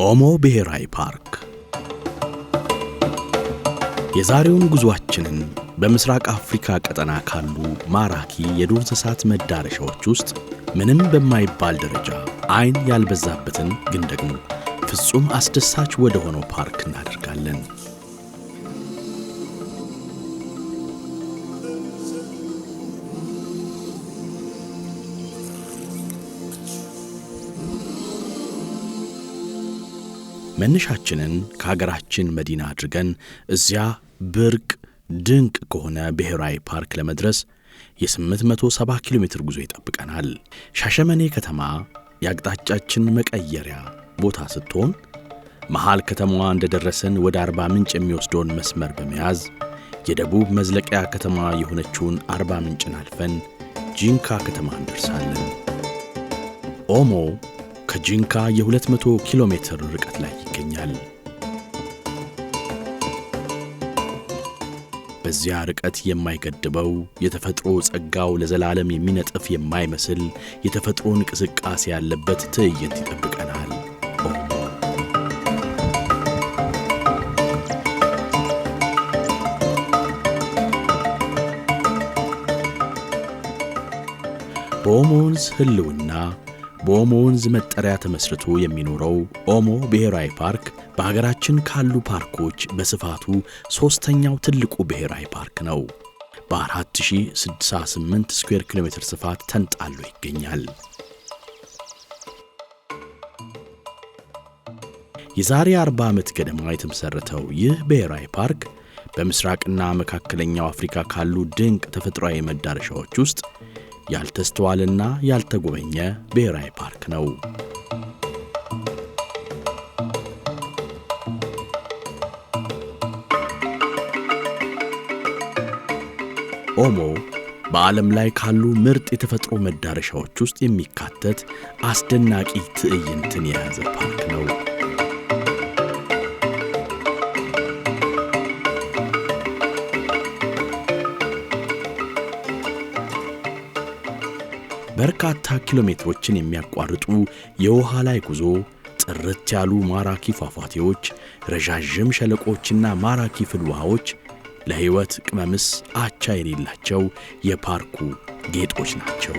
ኦሞ ብሔራዊ ፓርክ የዛሬውን ጉዟችንን በምስራቅ አፍሪካ ቀጠና ካሉ ማራኪ የዱር እንስሳት መዳረሻዎች ውስጥ ምንም በማይባል ደረጃ አይን ያልበዛበትን ግን ደግሞ ፍጹም አስደሳች ወደ ሆነው ፓርክ እናደርጋለን። መነሻችንን ከሀገራችን መዲና አድርገን እዚያ ብርቅ ድንቅ ከሆነ ብሔራዊ ፓርክ ለመድረስ የ870 ኪሎ ሜትር ጉዞ ይጠብቀናል። ሻሸመኔ ከተማ የአቅጣጫችን መቀየሪያ ቦታ ስትሆን መሃል ከተማዋ እንደደረሰን ወደ አርባ ምንጭ የሚወስደውን መስመር በመያዝ የደቡብ መዝለቂያ ከተማ የሆነችውን አርባ ምንጭን አልፈን ጂንካ ከተማ እንደርሳለን። ኦሞ ከጂንካ የ200 ኪሎ ሜትር ርቀት ላይ ይገኛል። በዚያ ርቀት የማይገድበው የተፈጥሮ ጸጋው ለዘላለም የሚነጥፍ የማይመስል የተፈጥሮ እንቅስቃሴ ያለበት ትዕይንት ይጠብቀናል። በኦሞ ወንዝ ህልውና በኦሞ ወንዝ መጠሪያ ተመስርቶ የሚኖረው ኦሞ ብሔራዊ ፓርክ በሀገራችን ካሉ ፓርኮች በስፋቱ ሦስተኛው ትልቁ ብሔራዊ ፓርክ ነው። በ4068 ስኩዌር ኪሎ ሜትር ስፋት ተንጣሎ ይገኛል። የዛሬ 40 ዓመት ገደማ የተመሠረተው ይህ ብሔራዊ ፓርክ በምስራቅና መካከለኛው አፍሪካ ካሉ ድንቅ ተፈጥሯዊ መዳረሻዎች ውስጥ ያልተስተዋለና ያልተጎበኘ ብሔራዊ ፓርክ ነው። ኦሞ በዓለም ላይ ካሉ ምርጥ የተፈጥሮ መዳረሻዎች ውስጥ የሚካተት አስደናቂ ትዕይንትን የያዘ ፓርክ ነው። በርካታ ኪሎ ሜትሮችን የሚያቋርጡ የውሃ ላይ ጉዞ፣ ጥርት ያሉ ማራኪ ፏፏቴዎች፣ ረዣዥም ሸለቆችና ማራኪ ፍልውሃዎች ለሕይወት ቅመምስ አቻ የሌላቸው የፓርኩ ጌጦች ናቸው።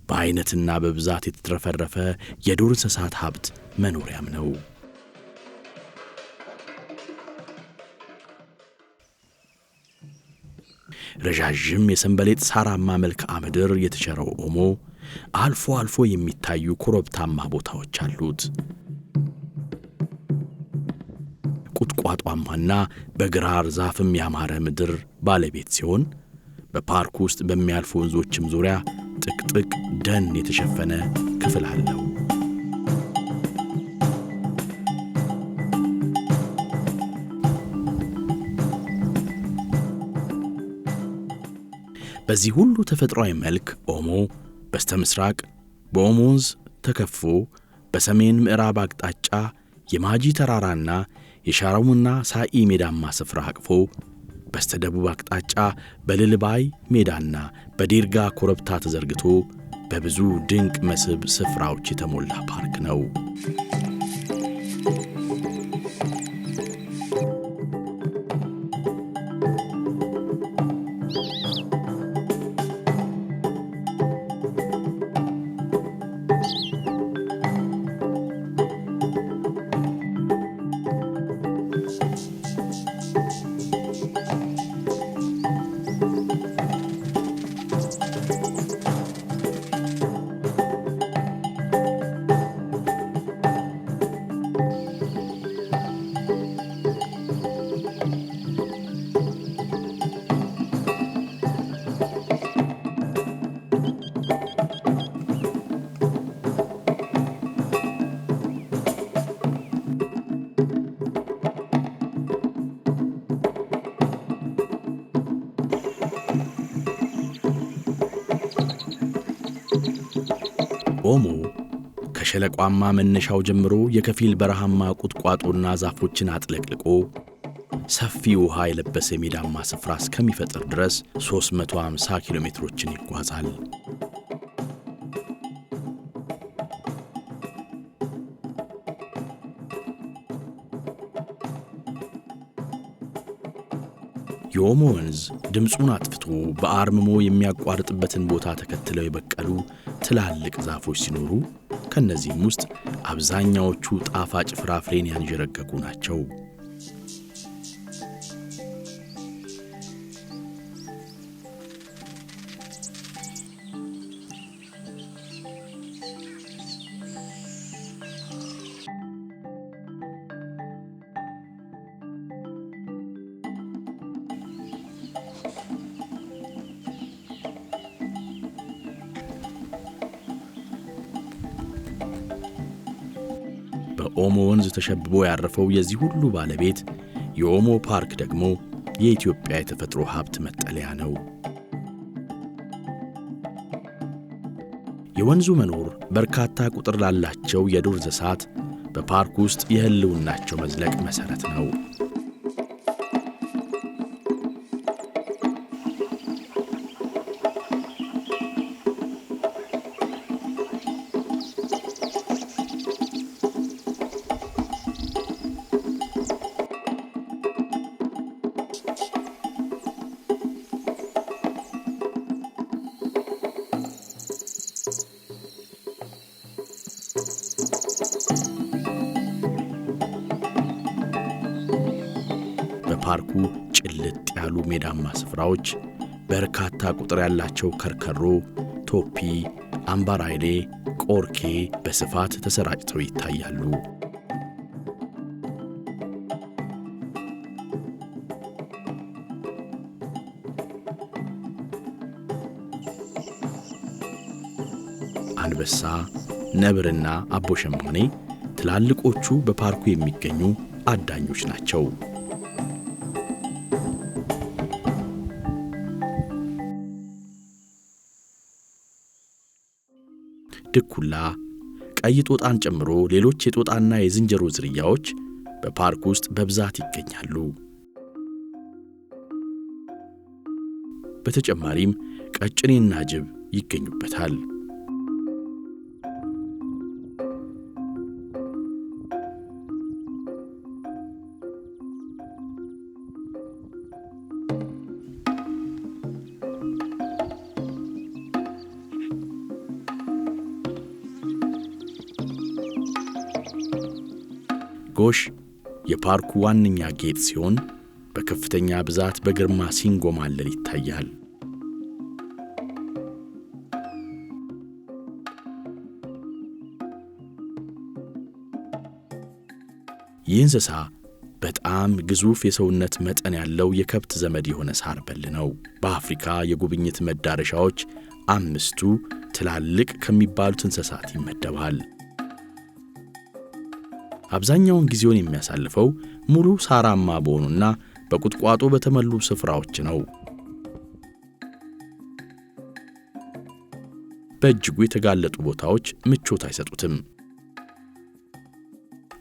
በአይነትና በብዛት የተትረፈረፈ የዱር እንስሳት ሀብት መኖሪያም ነው። ረዣዥም የሰንበሌጥ ሳራማ መልክዓ ምድር የተቸረው ኦሞ አልፎ አልፎ የሚታዩ ኮረብታማ ቦታዎች አሉት። ቁጥቋጧማና በግራር ዛፍም ያማረ ምድር ባለቤት ሲሆን በፓርኩ ውስጥ በሚያልፉ ወንዞችም ዙሪያ ጥቅጥቅ ደን የተሸፈነ ክፍል አለው። በዚህ ሁሉ ተፈጥሯዊ መልክ ኦሞ በስተምስራቅ በኦሞ ወንዝ ተከፎ በሰሜን ምዕራብ አቅጣጫ የማጂ ተራራና የሻራሙና ሳኢ ሜዳማ ስፍራ አቅፎ በስተደቡብ አቅጣጫ በልልባይ ሜዳና በዲርጋ ኮረብታ ተዘርግቶ በብዙ ድንቅ መስህብ ስፍራዎች የተሞላ ፓርክ ነው። ኦሞ ከሸለቋማ መነሻው ጀምሮ የከፊል በረሃማ ቁጥቋጦና ዛፎችን አጥለቅልቆ ሰፊ ውሃ የለበሰ ሜዳማ ስፍራ እስከሚፈጥር ድረስ 350 ኪሎ ሜትሮችን ይጓዛል። የኦሞ ወንዝ ድምፁን አጥፍቶ በአርምሞ የሚያቋርጥበትን ቦታ ተከትለው የበቀሉ ትላልቅ ዛፎች ሲኖሩ ከነዚህም ውስጥ አብዛኛዎቹ ጣፋጭ ፍራፍሬን ያንዠረገጉ ናቸው። በኦሞ ወንዝ ተሸብቦ ያረፈው የዚህ ሁሉ ባለቤት የኦሞ ፓርክ ደግሞ የኢትዮጵያ የተፈጥሮ ሀብት መጠለያ ነው። የወንዙ መኖር በርካታ ቁጥር ላላቸው የዱር እንስሳት በፓርክ ውስጥ የህልውናቸው መዝለቅ መሰረት ነው። በፓርኩ ጭልጥ ያሉ ሜዳማ ስፍራዎች በርካታ ቁጥር ያላቸው ከርከሮ፣ ቶፒ፣ አምባራይሌ፣ ቆርኬ በስፋት ተሰራጭተው ይታያሉ። አንበሳ፣ ነብርና አቦሸማኔ ትላልቆቹ በፓርኩ የሚገኙ አዳኞች ናቸው። ድኩላ፣ ቀይ ጦጣን ጨምሮ ሌሎች የጦጣና የዝንጀሮ ዝርያዎች በፓርክ ውስጥ በብዛት ይገኛሉ። በተጨማሪም ቀጭኔና ጅብ ይገኙበታል። ጎሽ የፓርኩ ዋነኛ ጌጥ ሲሆን በከፍተኛ ብዛት በግርማ ሲንጎማለል ይታያል። ይህ እንስሳ በጣም ግዙፍ የሰውነት መጠን ያለው የከብት ዘመድ የሆነ ሳር በል ነው። በአፍሪካ የጉብኝት መዳረሻዎች 5ቱ ትላልቅ ከሚባሉት እንስሳት ይመደባል። አብዛኛውን ጊዜውን የሚያሳልፈው ሙሉ ሳራማ በሆኑና በቁጥቋጦ በተሞሉ ስፍራዎች ነው። በእጅጉ የተጋለጡ ቦታዎች ምቾት አይሰጡትም።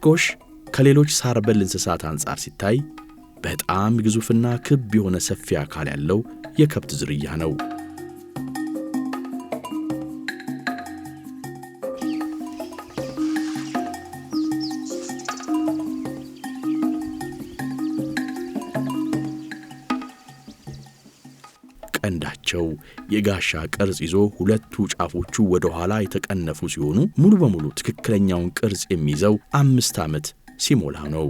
ጎሽ ከሌሎች ሳር በል እንስሳት አንጻር ሲታይ በጣም ግዙፍና ክብ የሆነ ሰፊ አካል ያለው የከብት ዝርያ ነው። ቀንዳቸው የጋሻ ቅርጽ ይዞ ሁለቱ ጫፎቹ ወደ ኋላ የተቀነፉ ሲሆኑ ሙሉ በሙሉ ትክክለኛውን ቅርጽ የሚይዘው 5 ዓመት ሲሞላ ነው።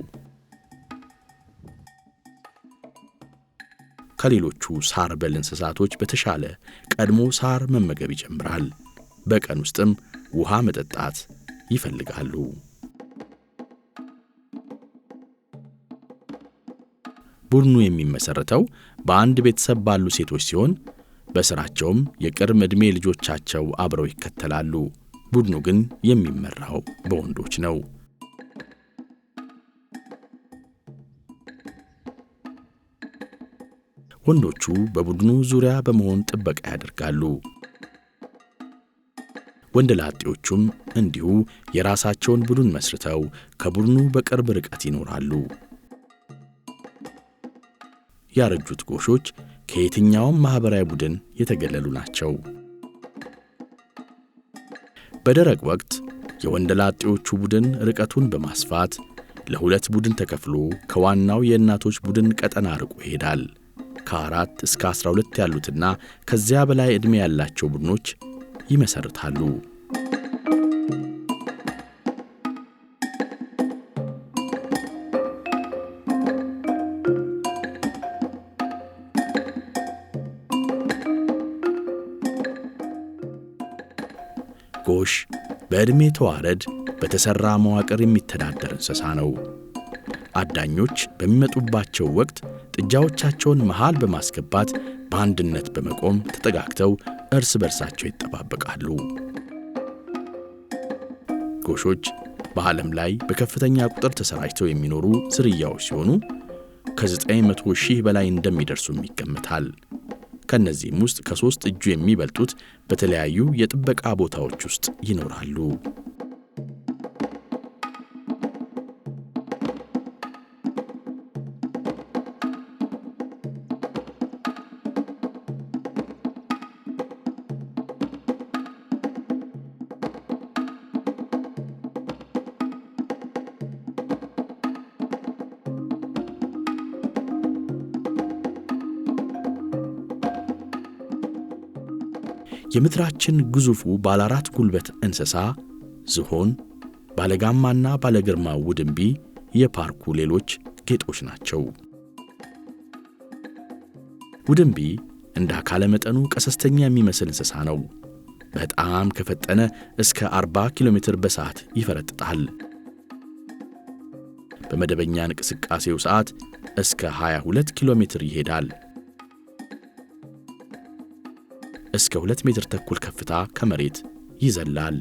ከሌሎቹ ሳር በል እንስሳቶች በተሻለ ቀድሞ ሳር መመገብ ይጀምራል። በቀን ውስጥም ውሃ መጠጣት ይፈልጋሉ። ቡድኑ የሚመሰረተው በአንድ ቤተሰብ ባሉ ሴቶች ሲሆን በስራቸውም የቅርብ ዕድሜ ልጆቻቸው አብረው ይከተላሉ። ቡድኑ ግን የሚመራው በወንዶች ነው። ወንዶቹ በቡድኑ ዙሪያ በመሆን ጥበቃ ያደርጋሉ። ወንደላጤዎቹም እንዲሁ የራሳቸውን ቡድን መስርተው ከቡድኑ በቅርብ ርቀት ይኖራሉ። ያረጁት ጎሾች ከየትኛውም ማህበራዊ ቡድን የተገለሉ ናቸው። በደረቅ ወቅት የወንደላጤዎቹ ቡድን ርቀቱን በማስፋት ለሁለት ቡድን ተከፍሎ ከዋናው የእናቶች ቡድን ቀጠና ርቆ ይሄዳል። ከ4 እስከ 12 ያሉትና ከዚያ በላይ ዕድሜ ያላቸው ቡድኖች ይመሰርታሉ። ጎሽ በዕድሜ ተዋረድ በተሠራ መዋቅር የሚተዳደር እንስሳ ነው። አዳኞች በሚመጡባቸው ወቅት ጥጃዎቻቸውን መሃል በማስገባት በአንድነት በመቆም ተጠጋግተው እርስ በርሳቸው ይጠባበቃሉ። ጎሾች በዓለም ላይ በከፍተኛ ቁጥር ተሰራጭተው የሚኖሩ ዝርያዎች ሲሆኑ ከ900 ሺህ በላይ እንደሚደርሱም ይገመታል። ከነዚህም ውስጥ ከ3 እጁ የሚበልጡት በተለያዩ የጥበቃ ቦታዎች ውስጥ ይኖራሉ። የምድራችን ግዙፉ ባለ 4 ጉልበት እንስሳ ዝሆን፣ ባለጋማና ባለግርማው ውድንቢ የፓርኩ ሌሎች ጌጦች ናቸው። ውድንቢ እንደ አካለ መጠኑ ቀሰስተኛ የሚመስል እንስሳ ነው። በጣም ከፈጠነ እስከ 40 ኪሎ ሜትር በሰዓት ይፈረጥጣል። በመደበኛ እንቅስቃሴው ሰዓት እስከ 22 ኪሎ ሜትር ይሄዳል። እስከ 2 ሜትር ተኩል ከፍታ ከመሬት ይዘላል።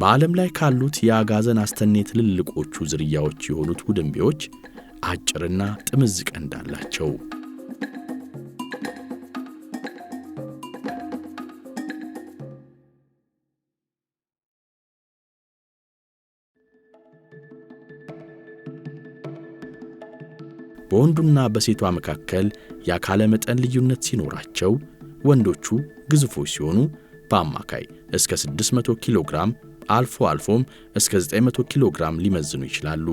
በዓለም ላይ ካሉት የአጋዘን አስተኔ ትልልቆቹ ዝርያዎች የሆኑት ውድንቢዎች አጭርና ጥምዝ ቀንድ አላቸው። በወንዱና በሴቷ መካከል የአካለ መጠን ልዩነት ሲኖራቸው ወንዶቹ ግዙፎች ሲሆኑ በአማካይ እስከ 600 ኪሎ ግራም አልፎ አልፎም እስከ 900 ኪሎ ግራም ሊመዝኑ ይችላሉ።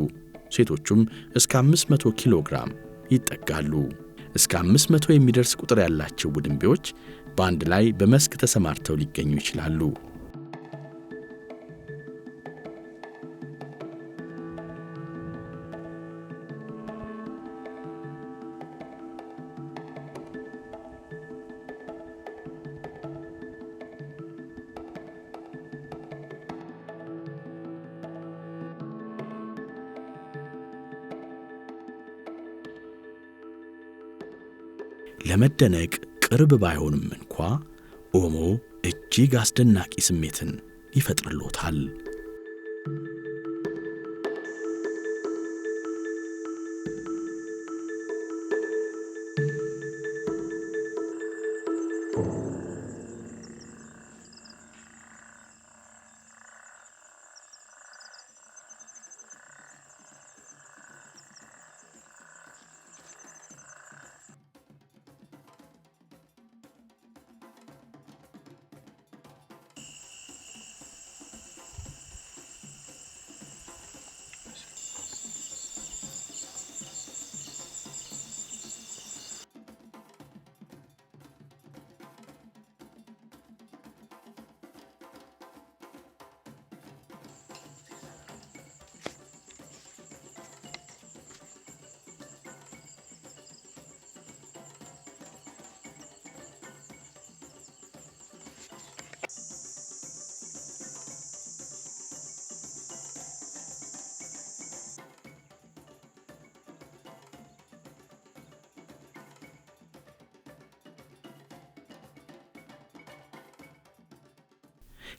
ሴቶቹም እስከ 500 ኪሎ ግራም ይጠጋሉ። እስከ 500 የሚደርስ ቁጥር ያላቸው ውድንቢዎች በአንድ ላይ በመስክ ተሰማርተው ሊገኙ ይችላሉ። ለመደነቅ ቅርብ ባይሆንም እንኳ ኦሞ እጅግ አስደናቂ ስሜትን ይፈጥርሎታል።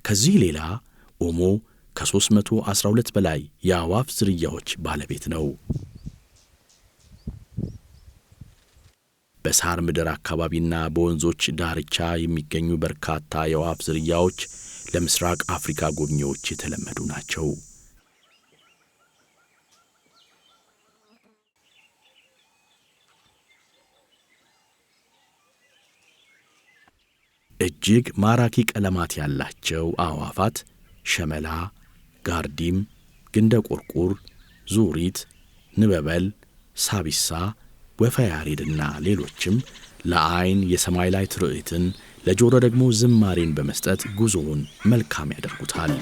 ከዚህ ሌላ ኦሞ ከ312 በላይ የአዕዋፍ ዝርያዎች ባለቤት ነው። በሳር ምድር አካባቢና በወንዞች ዳርቻ የሚገኙ በርካታ የአዕዋፍ ዝርያዎች ለምስራቅ አፍሪካ ጎብኚዎች የተለመዱ ናቸው። እጅግ ማራኪ ቀለማት ያላቸው አዕዋፋት ሸመላ፣ ጋርዲም፣ ግንደ ቆርቁር፣ ዙሪት፣ ንበበል፣ ሳቢሳ፣ ወፈ ያሬድና ሌሎችም ለዓይን የሰማይ ላይ ትርኢትን ለጆሮ ደግሞ ዝማሬን በመስጠት ጉዞውን መልካም ያደርጉታል።